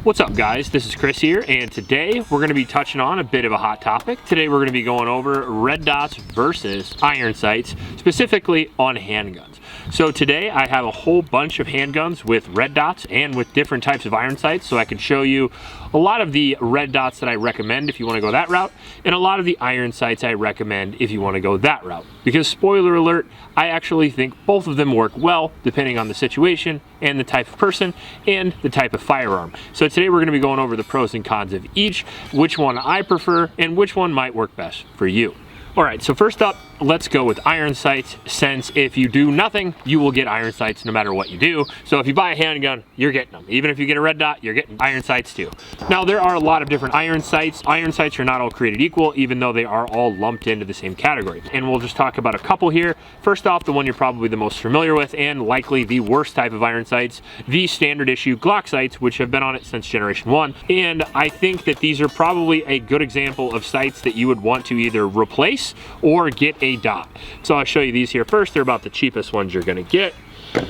What's up guys, this is Chris here, and today we're going to be touching on a bit of a hot topic. Today we're going to be going over red dots versus iron sights, specifically on handguns. So today I have a whole bunch of handguns with red dots and with different types of iron sights, so I can show you a lot of the red dots that I recommend if you want to go that route, and a lot of the iron sights I recommend if you want to go that route. Because spoiler alert, I actually think both of them work well depending on the situation and the type of person and the type of firearm. So today we're going to be going over the pros and cons of each, which one I prefer, and which one might work best for you. Alright, so first up, let's go with iron sights, since if you do nothing, you will get iron sights no matter what you do. So if you buy a handgun, you're getting them. Even if you get a red dot, you're getting iron sights too. Now, there are a lot of different iron sights. Iron sights are not all created equal, even though they are all lumped into the same category. And we'll just talk about a couple here. First off, the one you're probably the most familiar with, and likely the worst type of iron sights, the standard issue Glock sights, which have been on it since Generation 1. And I think that these are probably a good example of sights that you would want to either replace or get a dot. So I'll show you these here first. They're about the cheapest ones you're going to get.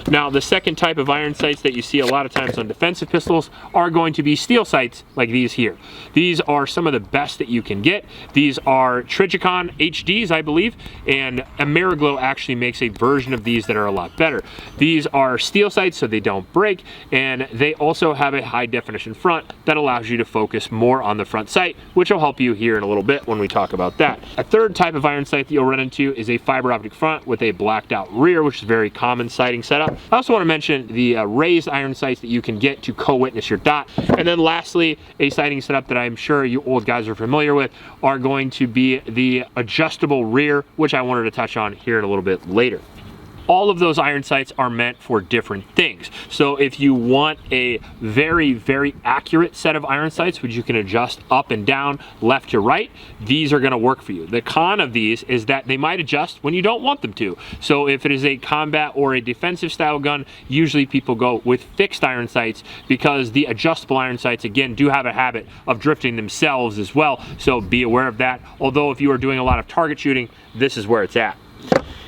Now, the second type of iron sights that you see a lot of times on defensive pistols are going to be steel sights like these here. These are some of the best that you can get. These are Trijicon HDs, I believe, and Ameriglow actually makes a version of these that are a lot better. These are steel sights, so they don't break, and they also have a high definition front that allows you to focus more on the front sight, which will help you here in a little bit when we talk about that. A third type of iron sight that you'll run into is a fiber optic front with a blacked out rear, which is a very common sighting setup. I also want to mention the raised iron sights that you can get to co-witness your dot. And then lastly, a sighting setup that I'm sure you old guys are familiar with are going to be the adjustable rear, which I wanted to touch on here in a little bit later. All of those iron sights are meant for different things. So if you want a very, very accurate set of iron sights, which you can adjust up and down, left to right, these are gonna work for you. The con of these is that they might adjust when you don't want them to. So if it is a combat or a defensive style gun, usually people go with fixed iron sights because the adjustable iron sights, again, do have a habit of drifting themselves as well. So be aware of that. Although if you are doing a lot of target shooting, this is where it's at.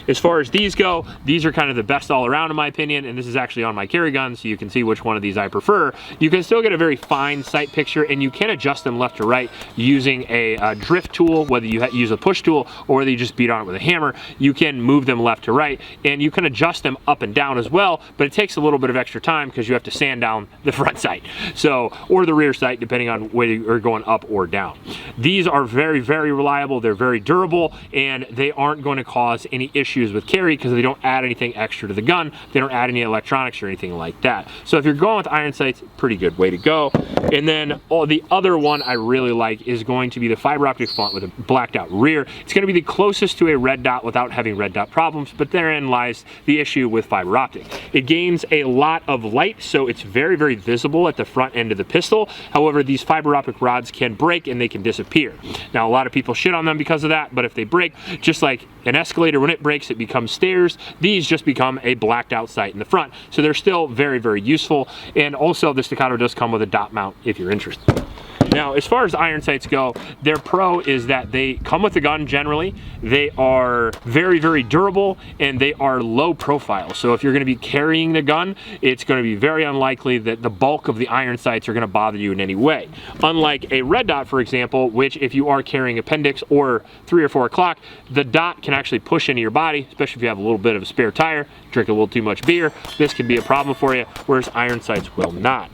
As far as these go, these are kind of the best all around in my opinion, and this is actually on my carry gun, so you can see which one of these I prefer. You can still get a very fine sight picture, and you can adjust them left to right using a drift tool, whether you use a push tool or whether you just beat on it with a hammer. You can move them left to right, and you can adjust them up and down as well, but it takes a little bit of extra time because you have to sand down the front sight, so, or the rear sight, depending on whether you're going up or down. These are very, very reliable, they're very durable, and they aren't going to cause any issues with carry because they don't add anything extra to the gun. They don't add any electronics or anything like that. So if you're going with iron sights, pretty good way to go. And then the other one I really like is going to be the fiber optic front with a blacked out rear. It's going to be the closest to a red dot without having red dot problems, but therein lies the issue with fiber optic. It gains a lot of light, so it's very, very visible at the front end of the pistol. However, these fiber optic rods can break and they can disappear. Now, a lot of people shit on them because of that, but if they break, just like an escalator, when it breaks, it becomes stairs. These just become a blacked out sight in the front. So they're still very, very useful. And also the Staccato does come with a dot mount if you're interested. Now, as far as iron sights go, their pro is that they come with the gun generally. They are very, very durable, and they are low profile. So if you're going to be carrying the gun, it's going to be very unlikely that the bulk of the iron sights are going to bother you in any way. Unlike a red dot, for example, which if you are carrying appendix or 3 or 4 o'clock, the dot can actually push into your body, especially if you have a little bit of a spare tire, drink a little too much beer. This can be a problem for you, whereas iron sights will not.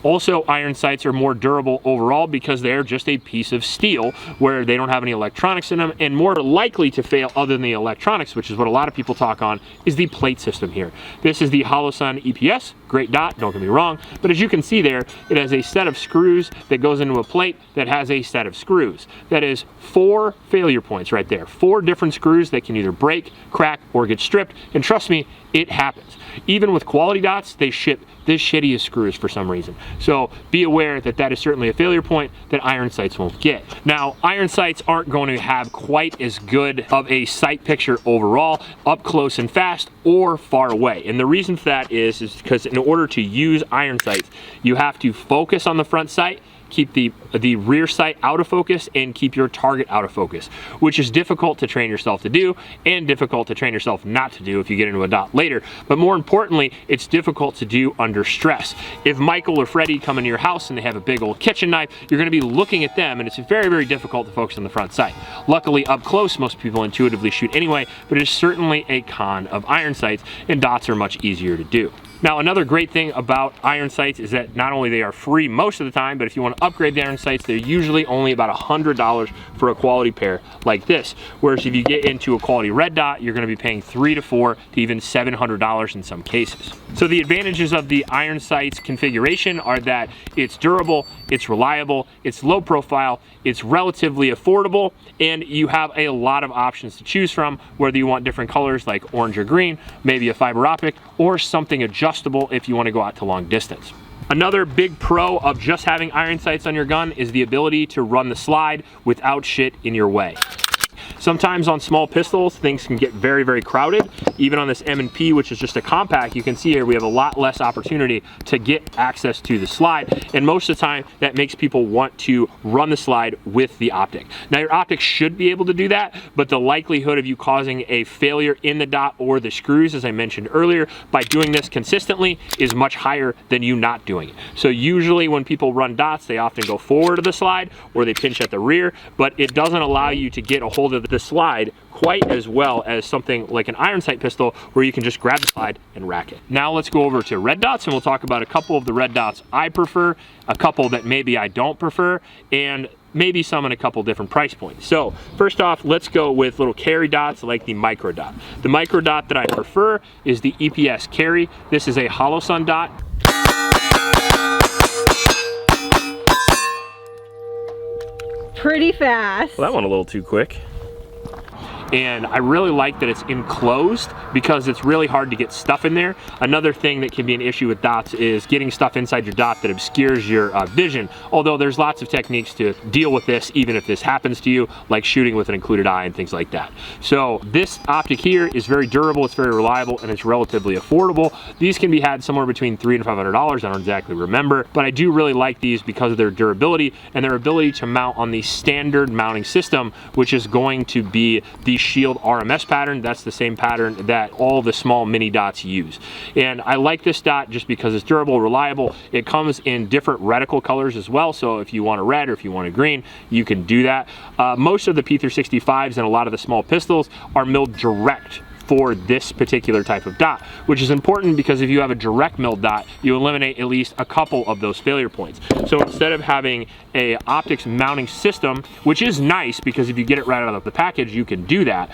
Also, iron sights are more durable overall because they're just a piece of steel where they don't have any electronics in them, and more likely to fail other than the electronics, which is what a lot of people talk on, is the plate system here. This is the Holosun EPS, great dot, don't get me wrong, but as you can see there, it has a set of screws that goes into a plate that has a set of screws. That is 4 failure points right there. 4 different screws that can either break, crack, or get stripped, and trust me, it happens. Even with quality dots, they ship the shittiest screws for some reason. So be aware that that is certainly a failure point that iron sights won't get. Now, iron sights aren't going to have quite as good of a sight picture overall, up close and fast or far away. And the reason for that is because in order to use iron sights, you have to focus on the front sight, keep the rear sight out of focus and keep your target out of focus, which is difficult to train yourself to do and difficult to train yourself not to do if you get into a dot later. But more importantly, it's difficult to do under stress. If Michael or Freddie come into your house and they have a big old kitchen knife, you're going to be looking at them, and it's very, very difficult to focus on the front sight. Luckily, up close, most people intuitively shoot anyway, but it is certainly a con of iron sights, and dots are much easier to do. Now, another great thing about iron sights is that not only they are free most of the time, but if you want to upgrade the iron sights, they're usually only about $100 for a quality pair like this. Whereas if you get into a quality red dot, you're going to be paying $300 to $400 to even $700 in some cases. So the advantages of the iron sights configuration are that it's durable, it's reliable, it's low profile, it's relatively affordable, and you have a lot of options to choose from, whether you want different colors like orange or green, maybe a fiber optic, or something adjustable if you want to go out to long distance. Another big pro of just having iron sights on your gun is the ability to run the slide without shit in your way. Sometimes on small pistols, things can get very, very crowded. Even on this M&P, which is just a compact, you can see here we have a lot less opportunity to get access to the slide. And most of the time, that makes people want to run the slide with the optic. Now, your optic should be able to do that, but the likelihood of you causing a failure in the dot or the screws, as I mentioned earlier, by doing this consistently is much higher than you not doing it. So usually when people run dots, they often go forward of the slide or they pinch at the rear, but it doesn't allow you to get a hold of the slide quite as well as something like an iron sight pistol where you can just grab the slide and rack it. Now let's go over to red dots, and we'll talk about a couple of the red dots I prefer, a couple that maybe I don't prefer, and maybe some in a couple different price points. So first off, let's go with little carry dots like the micro dot. The micro dot that I prefer is the EPS carry. This is a hollow sun dot. Pretty fast. Well, that went a little too quick. And I really like that it's enclosed because it's really hard to get stuff in there. Another thing that can be an issue with dots is getting stuff inside your dot that obscures your vision, although there's lots of techniques to deal with this even if this happens to you, like shooting with an included eye and things like that. So this optic here is very durable, it's very reliable, and it's relatively affordable. These can be had somewhere between $300 and $500, I don't exactly remember, but I do really like these because of their durability and their ability to mount on the standard mounting system, which is going to be the Shield RMS pattern. That's the same pattern that all the small mini dots use. And I like this dot just because it's durable, reliable. It comes in different reticle colors as well, so if you want a red or if you want a green, you can do that. Most of the P365s and a lot of the small pistols are milled direct for this particular type of dot, which is important because if you have a direct milled dot, you eliminate at least a couple of those failure points. So instead of having a optics mounting system, which is nice because if you get it right out of the package, you can do that.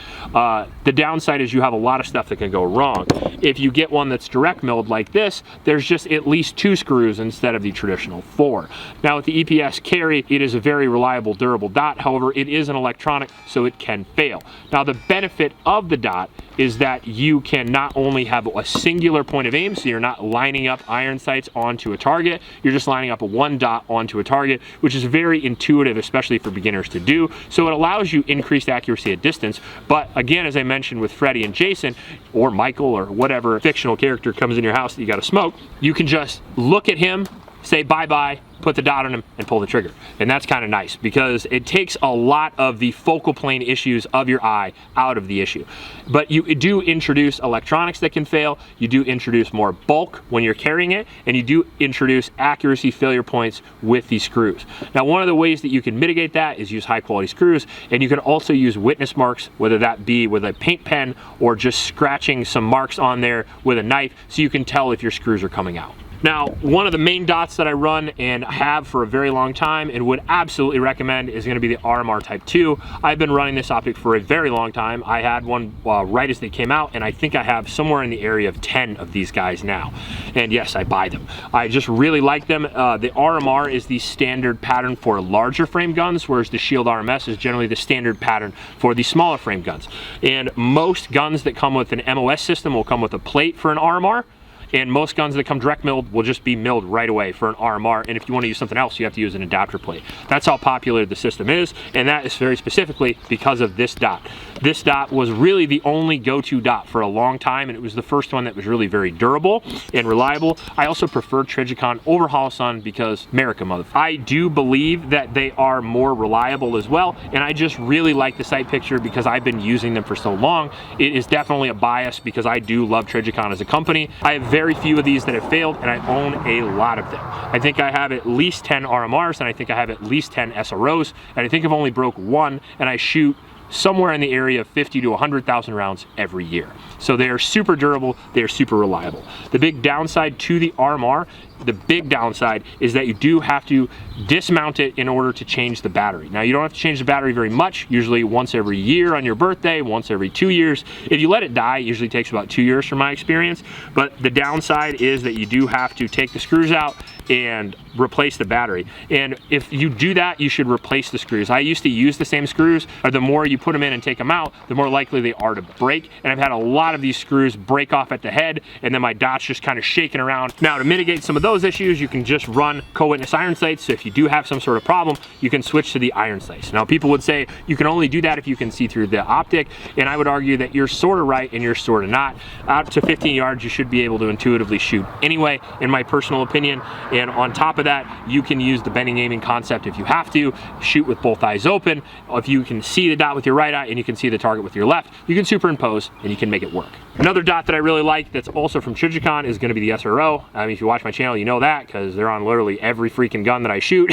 The downside is you have a lot of stuff that can go wrong. If you get one that's direct milled like this, there's just at least 2 screws instead of the traditional 4. Now with the EPS carry, it is a very reliable, durable dot. However, it is an electronic, so it can fail. Now the benefit of the dot is that you can not only have a singular point of aim, so you're not lining up iron sights onto a target, you're just lining up a one dot onto a target, which is very intuitive, especially for beginners to do. So it allows you increased accuracy at distance. But again, as I mentioned with Freddie and Jason, or Michael, or whatever fictional character comes in your house that you gotta smoke, you can just look at him, say bye-bye, put the dot on him, and pull the trigger. And that's kind of nice because it takes a lot of the focal plane issues of your eye out of the issue. But you do introduce electronics that can fail, you do introduce more bulk when you're carrying it, and you do introduce accuracy failure points with these screws. Now, one of the ways that you can mitigate that is use high quality screws, and you can also use witness marks, whether that be with a paint pen or just scratching some marks on there with a knife so you can tell if your screws are coming out. Now, one of the main dots that I run and have for a very long time and would absolutely recommend is going to be the RMR Type 2. I've been running this optic for a very long time. I had one right as they came out, and I think I have somewhere in the area of 10 of these guys now. And yes, I buy them. I just really like them. The RMR is the standard pattern for larger frame guns, whereas the Shield RMS is generally the standard pattern for the smaller frame guns. And most guns that come with an MOS system will come with a plate for an RMR. And most guns that come direct milled will just be milled right away for an RMR, and if you want to use something else, you have to use an adapter plate. That's how popular the system is, and that is very specifically because of this dot. This dot was really the only go-to dot for a long time, and it was the first one that was really very durable and reliable. I also prefer Trijicon over Holosun because America, motherfucker. I do believe that they are more reliable as well, and I just really like the sight picture because I've been using them for so long. It is definitely a bias because I do love Trijicon as a company. I have very few of these that have failed, and I own a lot of them. I think I have at least 10 RMRs, and I think I have at least 10 SROs, and I think I've only broke one, and I shoot somewhere in the area of 50 to 100,000 rounds every year. So they are super durable, they are super reliable. The big downside to the RMR, the big downside is that you do have to dismount it in order to change the battery. Now you don't have to change the battery very much, usually once every year on your birthday, once every 2 years. If you let it die, it usually takes about 2 years from my experience, but the downside is that you do have to take the screws out and replace the battery. And if you do that, you should replace the screws. I used to use the same screws, or the more you put them in and take them out, the more likely they are to break. And I've had a lot of these screws break off at the head, and then my dot's just kind of shaking around. Now to mitigate some of those issues, you can just run co-witness iron sights. So if you do have some sort of problem, you can switch to the iron sights. Now people would say you can only do that if you can see through the optic, and I would argue that you're sort of right and you're sort of not. Out to 15 yards, you should be able to intuitively shoot anyway, in my personal opinion. And on top of that, you can use the bending aiming concept if you have to, shoot with both eyes open. If you can see the dot with your right eye and you can see the target with your left, you can superimpose and you can make it work. Another dot that I really like that's also from Trijicon is going to be the SRO. I mean, if you watch my channel, you know that because they're on literally every freaking gun that I shoot.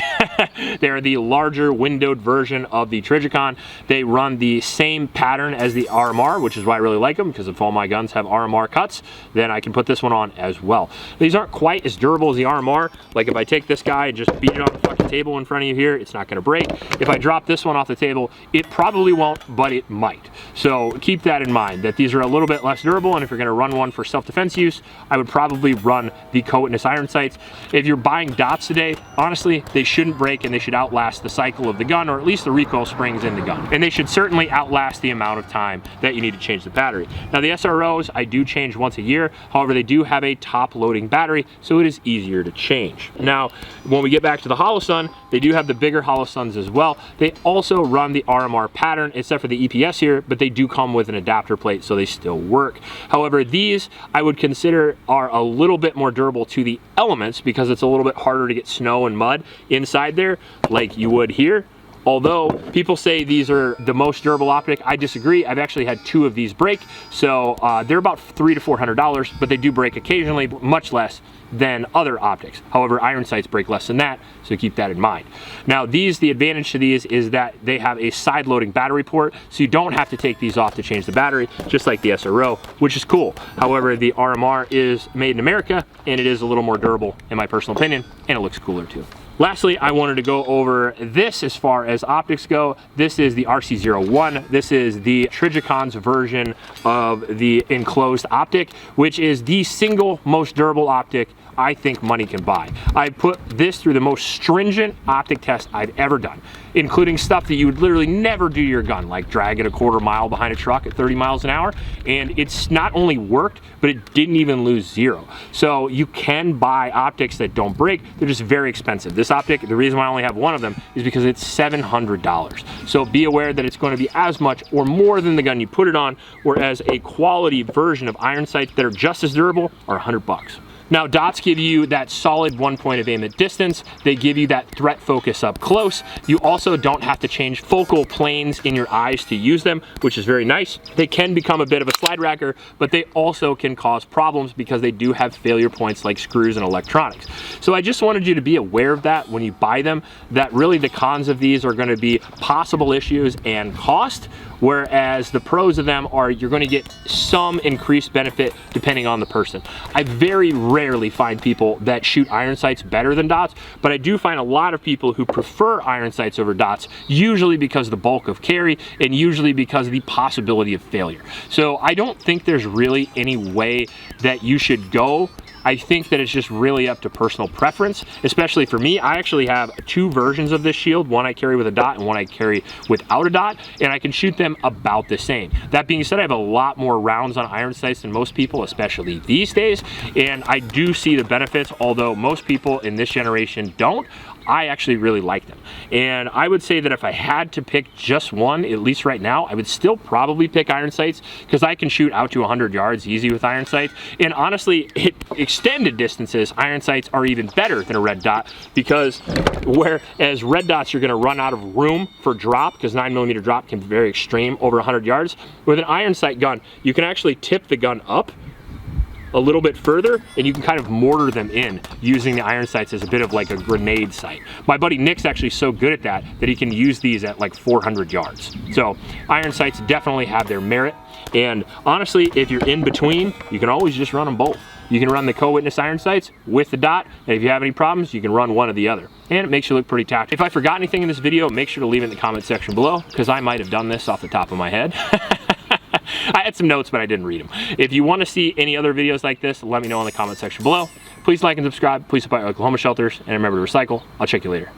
They're the larger windowed version of the Trijicon. They run the same pattern as the RMR, which is why I really like them, because if all my guns have RMR cuts, then I can put this one on as well. These aren't quite as durable as the RMR. Like if I take this guy and just beat it off the fucking table in front of you here, it's not going to break. If I drop this one off the table, it probably won't, but it might. So keep that in mind, that these are a little bit less durable, and if you're going to run one for self-defense use, I would probably run the co-witness iron sights. If you're buying dots today, honestly, they shouldn't break and they should outlast the cycle of the gun, or at least the recoil springs in the gun. And they should certainly outlast the amount of time that you need to change the battery. Now the SROs, I do change once a year. However, they do have a top loading battery, so it is easier to change. Now, when we get back to the Holosun, they do have the bigger Holosuns as well. They also run the RMR pattern, except for the EPS here, but they do come with an adapter plate, so they still work. However, these I would consider are a little bit more durable to the elements because it's a little bit harder to get snow and mud inside there like you would here. Although people say these are the most durable optic, I disagree. I've actually had 2 of these break, so they're about $300 to $400, but they do break occasionally, much less than other optics. However, iron sights break less than that, so keep that in mind. Now these, the advantage to these is that they have a side loading battery port, so you don't have to take these off to change the battery, just like the SRO, which is cool. However, the RMR is made in America, and it is a little more durable in my personal opinion, and it looks cooler too. Lastly, I wanted to go over this as far as optics go. This is the RC01. This is the Trijicon's version of the enclosed optic, which is the single most durable optic I think money can buy. I put this through the most stringent optic test I've ever done, including stuff that you would literally never do to your gun, like drag it a quarter mile behind a truck at 30 miles an hour. And it's not only worked, but it didn't even lose zero. So you can buy optics that don't break. They're just very expensive. This optic, the reason why I only have one of them is because it's $700. So be aware that it's going to be as much or more than the gun you put it on, whereas a quality version of iron sights that are just as durable are $100. Now dots give you that solid 1 point of aim at distance. They give you that threat focus up close. You also don't have to change focal planes in your eyes to use them, which is very nice. They can become a bit of a slide racker, but they also can cause problems because they do have failure points like screws and electronics. So I just wanted you to be aware of that when you buy them, that really the cons of these are going to be possible issues and cost, whereas the pros of them are you're going to get some increased benefit depending on the person. I very rarely find people that shoot iron sights better than dots, but I do find a lot of people who prefer iron sights over dots, usually because of the bulk of carry and usually because of the possibility of failure. So I don't think there's really any way that you should go. I think that it's just really up to personal preference, especially for me. I actually have 2 versions of this shield, one I carry with a dot and one I carry without a dot, and I can shoot them about the same. That being said, I have a lot more rounds on iron sights than most people, especially these days, and I do see the benefits, although most people in this generation don't. I actually really like them. And I would say that if I had to pick just one, at least right now, I would still probably pick iron sights, because I can shoot out to 100 yards easy with iron sights. And honestly, at extended distances, iron sights are even better than a red dot, because whereas red dots, you're gonna run out of room for drop, because 9mm drop can be very extreme over 100 yards. With an iron sight gun, you can actually tip the gun up a little bit further, and you can kind of mortar them in using the iron sights as a bit of like a grenade sight. My buddy Nick's actually so good at that he can use these at like 400 yards. So iron sights definitely have their merit. And honestly, if you're in between, you can always just run them both. You can run the co-witness iron sights with the dot, and if you have any problems, you can run one or the other. And it makes you look pretty tactical. If I forgot anything in this video, make sure to leave it in the comment section below, because I might have done this off the top of my head. I had some notes, but I didn't read them. If you want to see any other videos like this, let me know in the comment section below. Please like and subscribe. Please support Oklahoma shelters, and remember to recycle. I'll check you later.